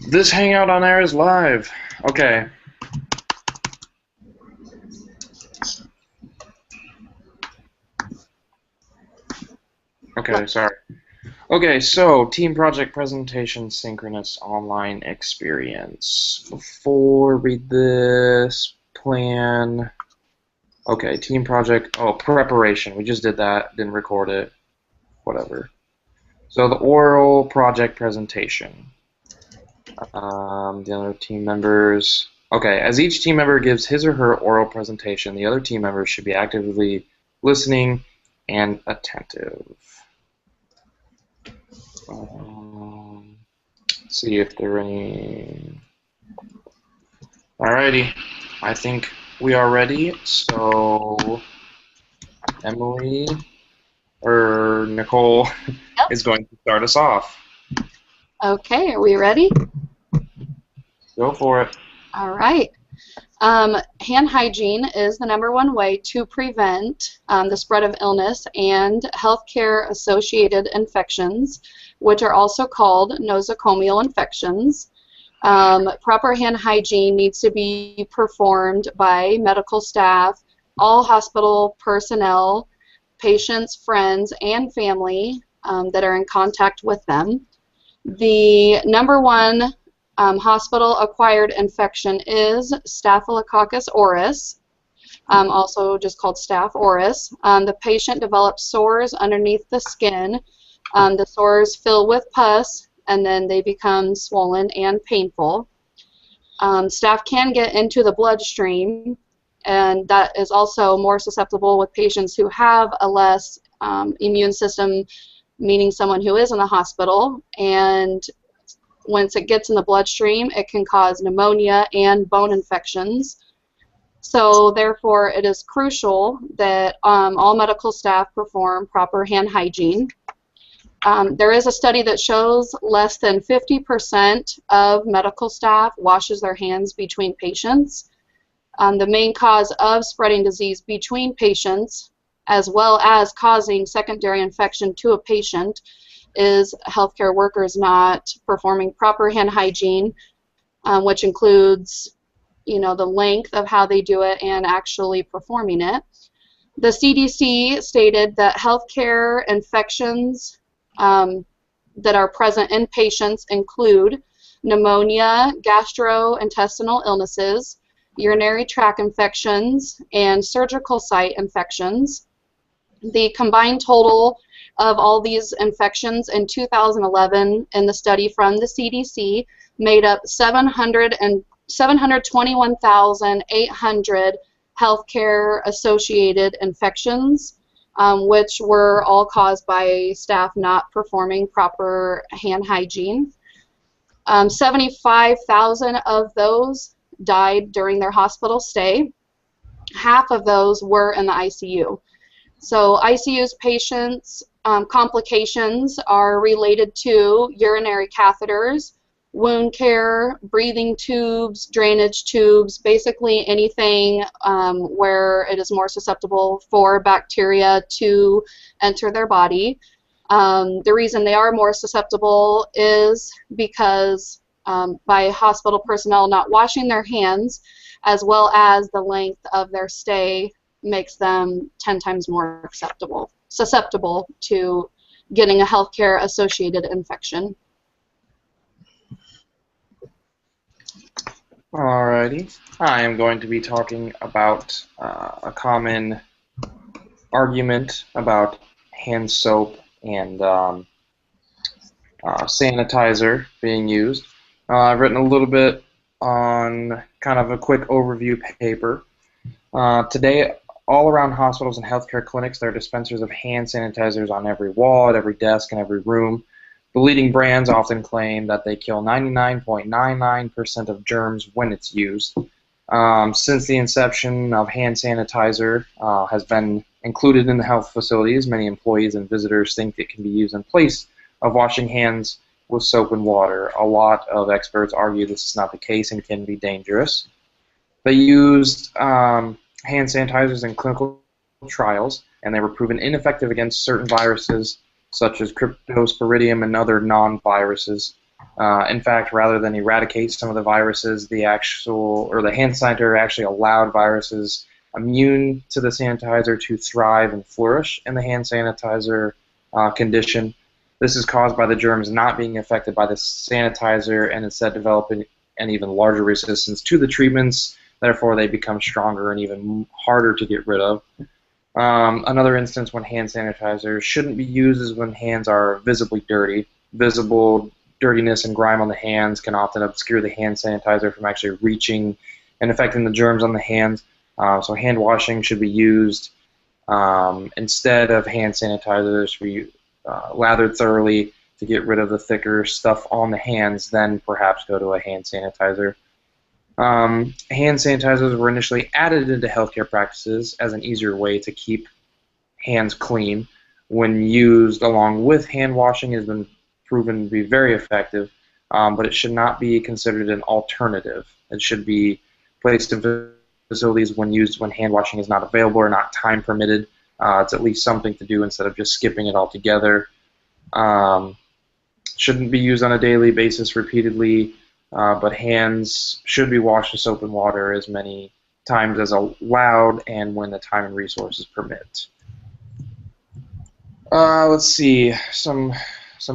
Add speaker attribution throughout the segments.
Speaker 1: This Hangout on Air is live. Okay. Okay, sorry. Okay, so team project presentation synchronous online experience. Before read this plan. Okay, team project. Oh, preparation. We just did that. Didn't record it. Whatever. So the oral project presentation. The other team members. Okay, as each team member gives his or her oral presentation, the other team members should be actively listening and attentive. See if there are any. Alrighty, I think we are ready. So Emily or Nicole is going to start us off.
Speaker 2: Okay, are we ready?
Speaker 1: Go for it.
Speaker 2: All right. Hand hygiene is the #1 way to prevent the spread of illness and healthcare-associated infections, which are also called nosocomial infections. Proper hand hygiene needs to be performed by medical staff, all hospital personnel, patients, friends, and family that are in contact with them. The #1 hospital-acquired infection is Staphylococcus aureus, also just called Staph aureus. The patient develops sores underneath the skin. The sores fill with pus, and then they become swollen and painful. Staph can get into the bloodstream, and that is also more susceptible with patients who have a less immune system, meaning someone who is in the hospital. And once it gets in the bloodstream, it can cause pneumonia and bone infections. So therefore, it is crucial that all medical staff perform proper hand hygiene. There is a study that shows less than 50% of medical staff washes their hands between patients. The main cause of spreading disease between patients, as well as causing secondary infection to a patient, is healthcare workers not performing proper hand hygiene, which includes, the length of how they do it and actually performing it. The CDC stated that healthcare infections that are present in patients include pneumonia, gastrointestinal illnesses, urinary tract infections, and surgical site infections. The combined total of all these infections in 2011 in the study from the CDC made up 721,800 healthcare-associated infections, which were all caused by staff not performing proper hand hygiene. 75,000 of those died during their hospital stay. Half of those were in the ICU. So ICU's patients' complications are related to urinary catheters, wound care, breathing tubes, drainage tubes, basically anything where it is more susceptible for bacteria to enter their body. The reason they are more susceptible is because by hospital personnel not washing their hands, as well as the length of their stay, makes them 10 times more susceptible to getting a healthcare associated infection.
Speaker 1: Alrighty, I am going to be talking about a common argument about hand soap and sanitizer being used. I've written a little bit on kind of a quick overview paper. Today, all around hospitals and healthcare clinics, there are dispensers of hand sanitizers on every wall, at every desk, and every room. The leading brands often claim that they kill 99.99% of germs when it's used. Since the inception of hand sanitizer has been included in the health facilities, many employees and visitors think it can be used in place of washing hands with soap and water. A lot of experts argue this is not the case and can be dangerous. They used hand sanitizers in clinical trials, and they were proven ineffective against certain viruses such as Cryptosporidium and other non-viruses. In fact, rather than eradicate some of the viruses, the hand sanitizer actually allowed viruses immune to the sanitizer to thrive and flourish in the hand sanitizer condition. This is caused by the germs not being affected by the sanitizer and instead developing an even larger resistance to the treatments. Therefore, they become stronger and even harder to get rid of. Another instance when hand sanitizer shouldn't be used is when hands are visibly dirty. Visible dirtiness and grime on the hands can often obscure the hand sanitizer from actually reaching and affecting the germs on the hands. So hand washing should be used instead of hand sanitizer. Should be lathered thoroughly to get rid of the thicker stuff on the hands, then perhaps go to a hand sanitizer. Hand sanitizers were initially added into healthcare practices as an easier way to keep hands clean. When used along with hand washing, it has been proven to be very effective, but it should not be considered an alternative. It should be placed in facilities when used when hand washing is not available or not time permitted. It's at least something to do instead of just skipping it altogether. Shouldn't be used on a daily basis repeatedly, but hands should be washed with soap and water as many times as allowed and when the time and resources permit. Let's see, some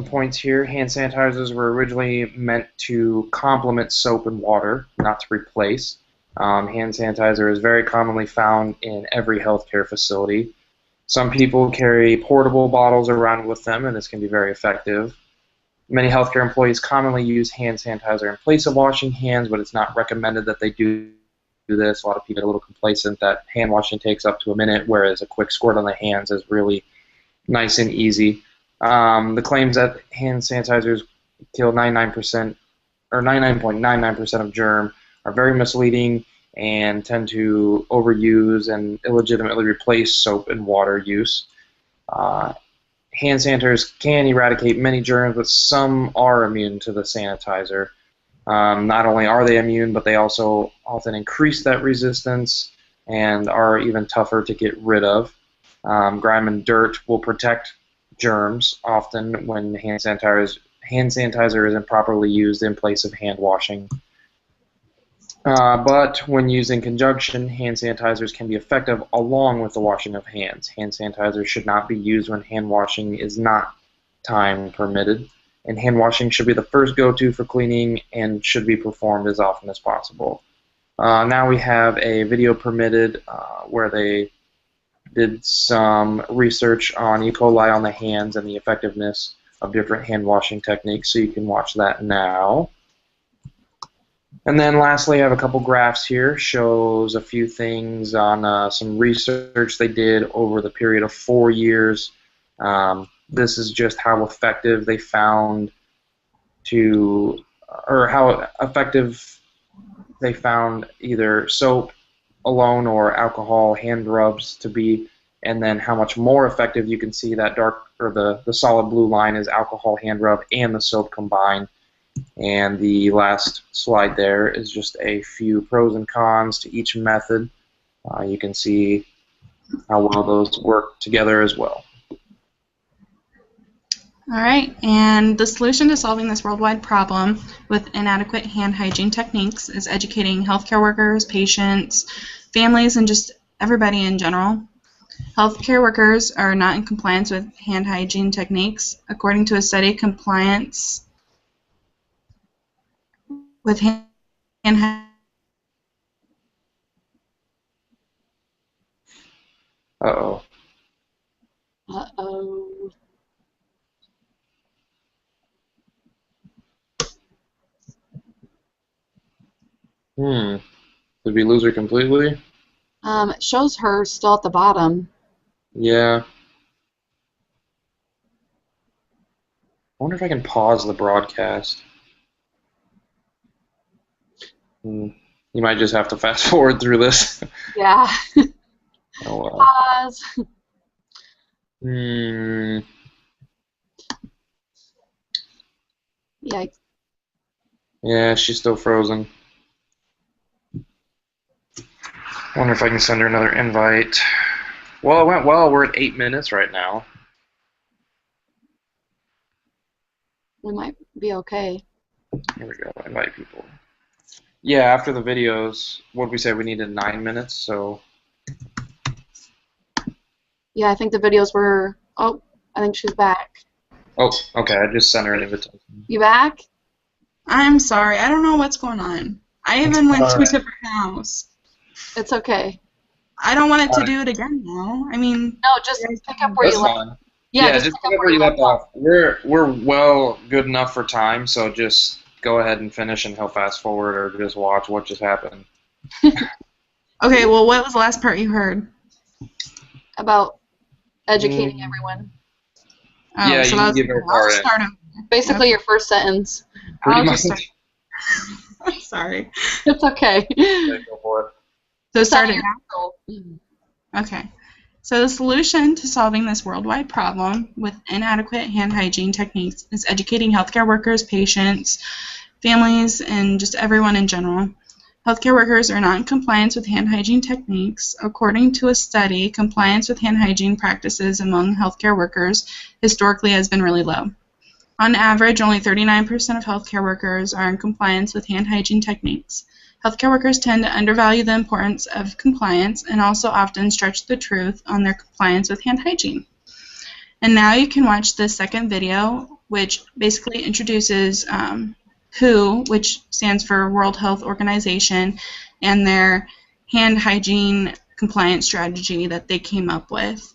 Speaker 1: points here. Hand sanitizers were originally meant to complement soap and water, not to replace. Hand sanitizer is very commonly found in every healthcare facility. Some people carry portable bottles around with them, and this can be very effective. Many healthcare employees commonly use hand sanitizer in place of washing hands, but it's not recommended that they do this. A lot of people are a little complacent that hand washing takes up to a minute, whereas a quick squirt on the hands is really nice and easy. The claims that hand sanitizers kill 99% or 99.99% of germ are very misleading and tend to overuse and illegitimately replace soap and water use. Hand sanitizers can eradicate many germs, but some are immune to the sanitizer. Not only are they immune, but they also often increase that resistance and are even tougher to get rid of. Grime and dirt will protect germs often when hand sanitizer isn't properly used in place of hand washing. But when used in conjunction, hand sanitizers can be effective along with the washing of hands. Hand sanitizer should not be used when hand washing is not time permitted, and hand washing should be the first go-to for cleaning and should be performed as often as possible. Now we have a video permitted where they did some research on E. coli on the hands and the effectiveness of different hand washing techniques, so you can watch that now. And then lastly, I have a couple graphs here. Shows a few things on some research they did over the period of 4 years. This is just how effective they found how effective they found either soap alone or alcohol hand rubs to be, and then how much more effective. You can see that the solid blue line is alcohol hand rub and the soap combined. And the last slide there is just a few pros and cons to each method. You can see how well those work together as well.
Speaker 3: All right, and the solution to solving this worldwide problem with inadequate hand hygiene techniques is educating healthcare workers, patients, families, and just everybody in general. Healthcare workers are not in compliance with hand hygiene techniques. According to a study, compliance with hand hygiene.
Speaker 1: Uh-oh.
Speaker 2: Uh-oh.
Speaker 1: Did we lose her completely?
Speaker 2: It shows her still at the bottom.
Speaker 1: Yeah. I wonder if I can pause the broadcast. You might just have to fast forward through this.
Speaker 2: Yeah.
Speaker 1: Oh well.
Speaker 2: Pause. Yikes.
Speaker 1: Yeah, she's still frozen. Wonder if I can send her another invite. Well, it went well. We're at 8 minutes right now.
Speaker 2: We might be okay.
Speaker 1: Here we go. Invite people. Yeah, after the videos, what did we say? We needed 9 minutes, so.
Speaker 2: Yeah, I think the videos were. Oh, I think she's back.
Speaker 1: Oh, okay. I just sent her an invitation.
Speaker 2: You back?
Speaker 3: I'm sorry. I don't know what's going on. I even went to a
Speaker 1: alright.
Speaker 3: different house.
Speaker 2: It's okay.
Speaker 3: I don't want it to do it again now. I mean,
Speaker 2: No, just pick up where
Speaker 1: That's
Speaker 2: you left.
Speaker 1: fine.
Speaker 2: Yeah,
Speaker 1: Yeah,
Speaker 2: just
Speaker 1: just
Speaker 2: pick up
Speaker 1: pick up where you left off. We're well good enough for time, so just go ahead and finish, and he'll fast forward or just watch what just happened.
Speaker 3: okay, well, what was the last part you heard?
Speaker 2: About educating everyone.
Speaker 3: Oh,
Speaker 1: Yeah,
Speaker 3: so
Speaker 1: you
Speaker 3: that
Speaker 1: can
Speaker 3: was
Speaker 1: give her a
Speaker 3: I'll
Speaker 1: part.
Speaker 3: start over.
Speaker 2: Basically, your first sentence.
Speaker 1: Pretty
Speaker 3: I'll
Speaker 1: much.
Speaker 3: just start. I'm sorry.
Speaker 2: It's okay.
Speaker 1: Okay, go for it.
Speaker 3: So start it
Speaker 2: Sound
Speaker 3: now?
Speaker 2: your-
Speaker 3: Okay. So the solution to solving this worldwide problem with inadequate hand hygiene techniques is educating healthcare workers, patients, families, and just everyone in general. Healthcare workers are not in compliance with hand hygiene techniques. According to a study, compliance with hand hygiene practices among healthcare workers historically has been really low. On average, only 39% of healthcare workers are in compliance with hand hygiene techniques. Healthcare workers tend to undervalue the importance of compliance and also often stretch the truth on their compliance with hand hygiene. And now you can watch the second video, which basically introduces WHO, which stands for World Health Organization, and their hand hygiene compliance strategy that they came up with.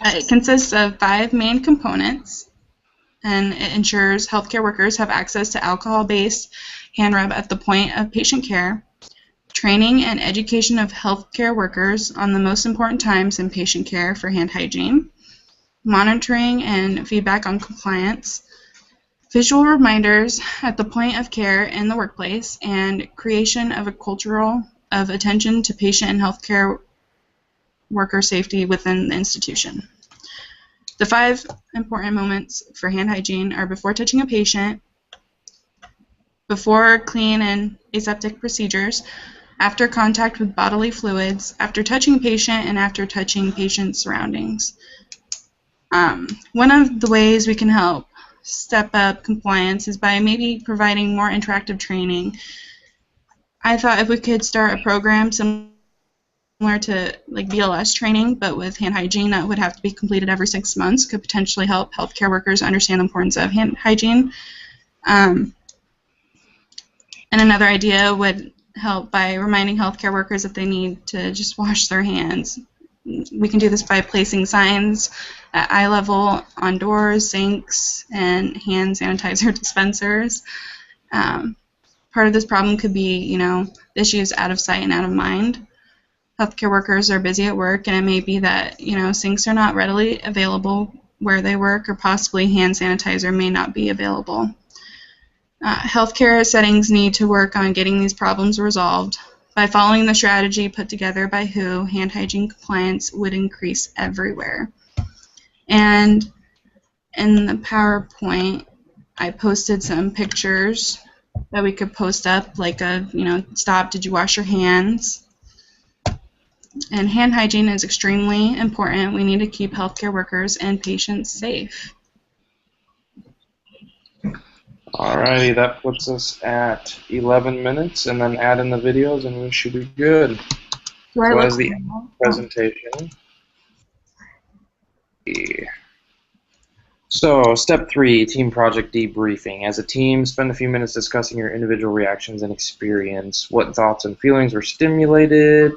Speaker 3: It consists of 5 main components, and it ensures healthcare workers have access to alcohol-based hand rub at the point of patient care, training and education of healthcare workers on the most important times in patient care for hand hygiene, monitoring and feedback on compliance, visual reminders at the point of care in the workplace, and creation of a culture of attention to patient and healthcare worker safety within the institution. The 5 important moments for hand hygiene are before touching a patient, before clean and aseptic procedures, after contact with bodily fluids, after touching a patient, and after touching patient's surroundings. One of the ways we can help step up compliance is by maybe providing more interactive training. I thought if we could start a program similar to like BLS training, but with hand hygiene that would have to be completed every 6 months, could potentially help healthcare workers understand the importance of hand hygiene. And another idea would help by reminding healthcare workers that they need to just wash their hands. We can do this by placing signs at eye level on doors, sinks, and hand sanitizer dispensers. Part of this problem could be, the issues out of sight and out of mind. Healthcare workers are busy at work, and it may be that, sinks are not readily available where they work, or possibly hand sanitizer may not be available. Healthcare settings need to work on getting these problems resolved. By following the strategy put together by WHO, hand hygiene compliance would increase everywhere. And in the PowerPoint, I posted some pictures that we could post up, like stop, did you wash your hands? And hand hygiene is extremely important. We need to keep healthcare workers and patients safe.
Speaker 1: Alrighty, that puts us at 11 minutes, and then add in the videos, and we should be good.
Speaker 3: Do I
Speaker 1: So
Speaker 3: look
Speaker 1: as the
Speaker 3: normal?
Speaker 1: presentation. So, step 3, team project debriefing. As a team, spend a few minutes discussing your individual reactions and experience. What thoughts and feelings were stimulated?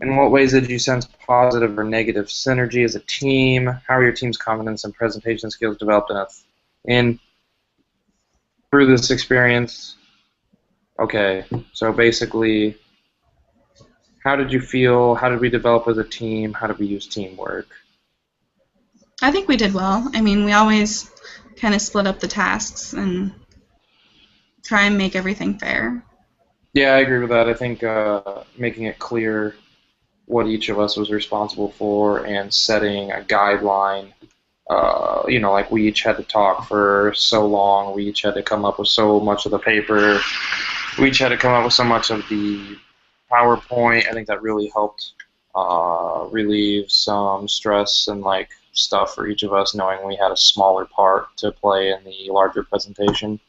Speaker 1: In what ways did you sense positive or negative synergy as a team? How are your team's confidence and presentation skills developed through this experience? Okay, so basically, how did you feel? How did we develop as a team? How did we use teamwork?
Speaker 3: I think we did well. I mean, we always kind of split up the tasks and try and make everything fair.
Speaker 1: Yeah, I agree with that. I think making it clear what each of us was responsible for and setting a guideline. Like we each had to talk for so long. We each had to come up with so much of the paper. We each had to come up with so much of the PowerPoint. I think that really helped relieve some stress and stuff for each of us, knowing we had a smaller part to play in the larger presentation.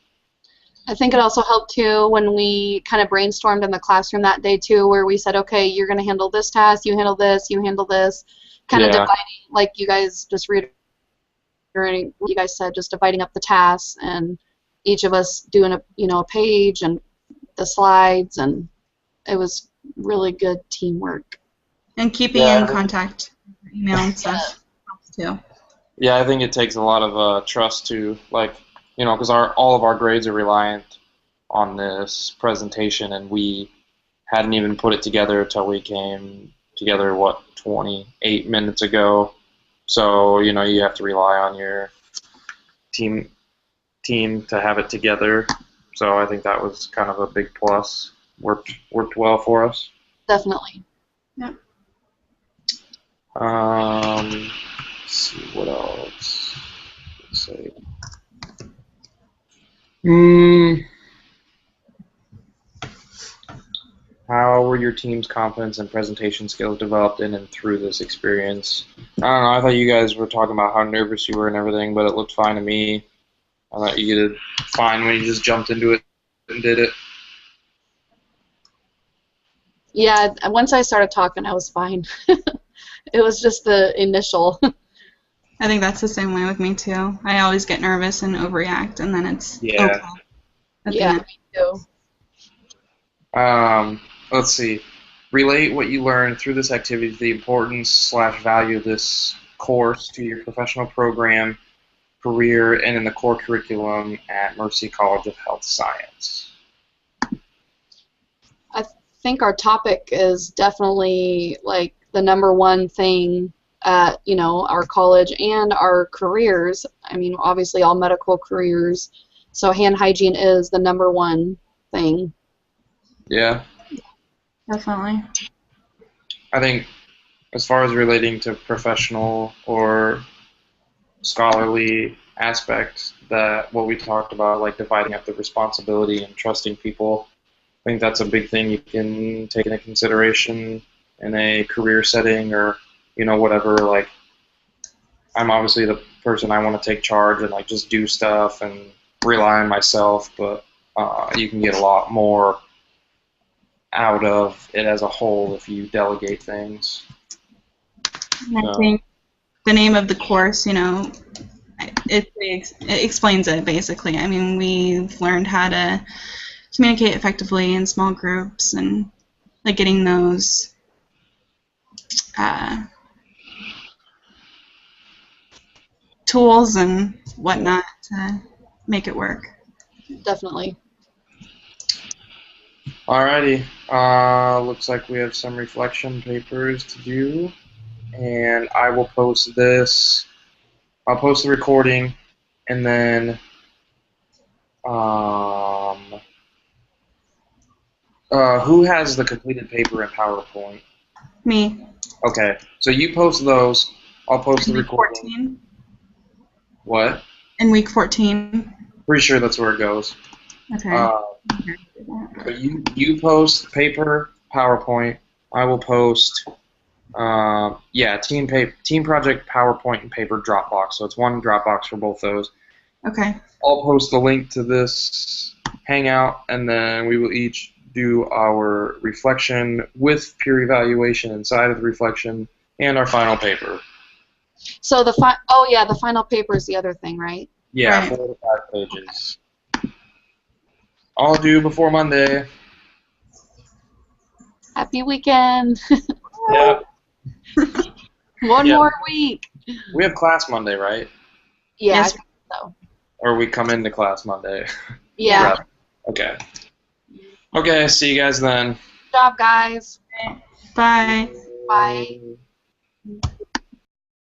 Speaker 2: I think it also helped too when we kind of brainstormed in the classroom that day too, where we said, okay, you're going to handle this task, you handle this, you handle this, kind of dividing, like you guys just reiterating what you guys said, just dividing up the tasks and each of us doing a page and the slides, and it was really good teamwork.
Speaker 3: And keeping in contact, email and stuff helps too.
Speaker 1: Yeah, I think it takes a lot of trust to, like, because all of our grades are reliant on this presentation, and we hadn't even put it together until we came together, 28 minutes ago. So, you have to rely on your team to have it together. So I think that was kind of a big plus. Worked well for us.
Speaker 2: Definitely.
Speaker 3: Yep.
Speaker 1: Let's see what else. Let's see. How were your team's confidence and presentation skills developed in and through this experience? I don't know. I thought you guys were talking about how nervous you were and everything, but it looked fine to me. I thought you did fine when you just jumped into it and did it.
Speaker 2: Yeah, once I started talking, I was fine. It was just the initial.
Speaker 3: I think that's the same way with me too. I always get nervous and overreact, and then it's okay.
Speaker 2: Yeah, me too.
Speaker 1: Let's see. Relate what you learned through this activity to the importance/value of this course to your professional program, career, and in the core curriculum at Mercy College of Health Science.
Speaker 2: I think our topic is definitely like the #1 thing at our college and our careers. I mean, obviously all medical careers. So hand hygiene is the #1 thing.
Speaker 1: Yeah.
Speaker 3: Definitely.
Speaker 1: I think as far as relating to professional or scholarly aspects, that what we talked about, like dividing up the responsibility and trusting people, I think that's a big thing you can take into consideration in a career setting or, whatever. Like, I'm obviously the person, I want to take charge and, like, just do stuff and rely on myself, but you can get a lot more out of it as a whole if you delegate things.
Speaker 3: And I think the name of the course, it explains it basically. I mean, we've learned how to communicate effectively in small groups and like getting those tools and whatnot to make it work.
Speaker 2: Definitely.
Speaker 1: Alrighty. Looks like we have some reflection papers to do, and I will post this. I'll post the recording, and then who has the completed paper in PowerPoint?
Speaker 3: Me.
Speaker 1: Okay, so you post those. I'll post the recording.
Speaker 3: 14.
Speaker 1: What?
Speaker 3: In week 14.
Speaker 1: Pretty sure that's where it goes.
Speaker 3: Okay.
Speaker 1: But you post paper, PowerPoint. I will post, team project, PowerPoint, and paper Dropbox. So it's one Dropbox for both those.
Speaker 3: Okay.
Speaker 1: I'll post the link to this Hangout, and then we will each do our reflection with peer evaluation inside of the reflection and our final paper.
Speaker 2: So the final paper is the other thing, right?
Speaker 1: Yeah,
Speaker 3: Right.
Speaker 1: 4 to 5 pages. All due before Monday.
Speaker 2: Happy weekend.
Speaker 1: Yep.
Speaker 2: One more week.
Speaker 1: We have class Monday, right?
Speaker 2: Yeah,
Speaker 3: Yes.
Speaker 2: I think so.
Speaker 1: Or we come into class Monday.
Speaker 2: Yeah.
Speaker 1: Okay. Okay, see you guys then.
Speaker 2: Good job, guys.
Speaker 3: Bye.
Speaker 2: Bye.